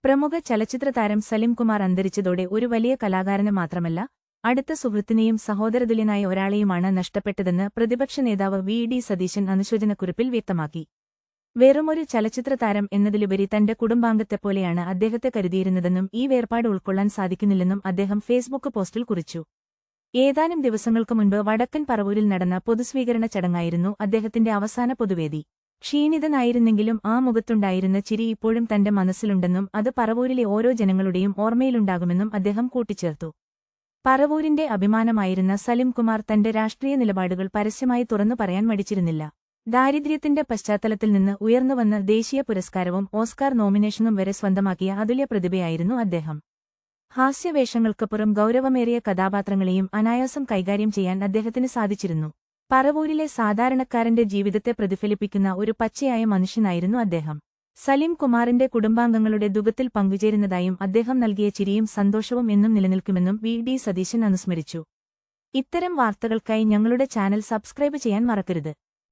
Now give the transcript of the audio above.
പ്രമുഖ ചലച്ചിത്രതാരം സലിംകുമാർ അന്തരിച്ചതോടെ ഒരു വലിയ കലാകാരന് മാത്രമല്ല അടുത്ത സുഹൃത്തിനെയും സഹോദരതുല്യനായ ഒരാളെയുമാണ് നഷ്ടപ്പെട്ടതെന്ന് പ്രതിപക്ഷ നേതാവ് വി.ഡി. സതീശൻ അനുശോചനക്കുറിപ്പിൽ വ്യക്തമാക്കി. വെറുമൊരു ചലച്ചിത്രതാരം എന്നതിലുപരി തന്റെ കുടുംബാംഗത്തെപ്പോലെയാണ് അദ്ദേഹത്തെ കരുതിയിരുന്നതെന്നും ഈ വേർപാട് ഉൾക്കൊള്ളാൻ സാധിക്കുന്നില്ലെന്നും അദ്ദേഹം ഫേസ്ബുക്ക് പോസ്റ്റിൽ കുറിച്ചു. ഏതാനും ദിവസങ്ങൾക്കു മുൻപ് വടക്കൻ പറവൂരിൽ നടന്ന പൊതുസ്വീകരണ ചടങ്ങായിരുന്നു അദ്ദേഹത്തിന്റെ അവസാന പൊതുവേദി. ക്ഷീണിതനായിരുന്നെങ്കിലും ആ മുഖത്തുണ്ടായിരുന്ന ചിരി ഇപ്പോഴും തന്റെ മനസ്സിലുണ്ടെന്നും അത് പറവൂരിലെ ഓരോ ജനങ്ങളുടെയും ഓർമ്മയിലുണ്ടാകുമെന്നും അദ്ദേഹം കൂട്ടിച്ചേർത്തു. പറവൂരിന്റെ അഭിമാനമായിരുന്ന സലിംകുമാർ തന്റെ രാഷ്ട്രീയ നിലപാടുകൾ പരസ്യമായി തുറന്നു പറയാൻ മടിച്ചിരുന്നില്ല. ദാരിദ്ര്യത്തിന്റെ പശ്ചാത്തലത്തിൽ നിന്ന് ഉയർന്നുവന്ന ദേശീയ പുരസ്കാരവും ഓസ്കാർ നോമിനേഷനും വരെ സ്വന്തമാക്കിയ അതുല്യ പ്രതിഭയായിരുന്നു അദ്ദേഹം. ഹാസ്യവേഷങ്ങൾക്കപ്പുറം ഗൗരവമേറിയ കഥാപാത്രങ്ങളെയും അനായാസം കൈകാര്യം ചെയ്യാൻ അദ്ദേഹത്തിന് സാധിച്ചിരുന്നു. പറവൂരിലെ സാധാരണക്കാരന്റെ ജീവിതത്തെ പ്രതിഫലിപ്പിക്കുന്ന ഒരു പച്ചയായ മനുഷ്യനായിരുന്നു അദ്ദേഹം. സലിംകുമാറിന്റെ കുടുംബാംഗങ്ങളുടെ ദുഃഖത്തിൽ പങ്കുചേരുന്നതായും അദ്ദേഹം നൽകിയ ചിരിയും സന്തോഷവും എന്നും നിലനിൽക്കുമെന്നും വി.ഡി. സതീശൻ അനുസ്മരിച്ചു. ഇത്തരം വാർത്തകൾക്കായി ഞങ്ങളുടെ ചാനൽ സബ്സ്ക്രൈബ് ചെയ്യാൻ മറക്കരുത്.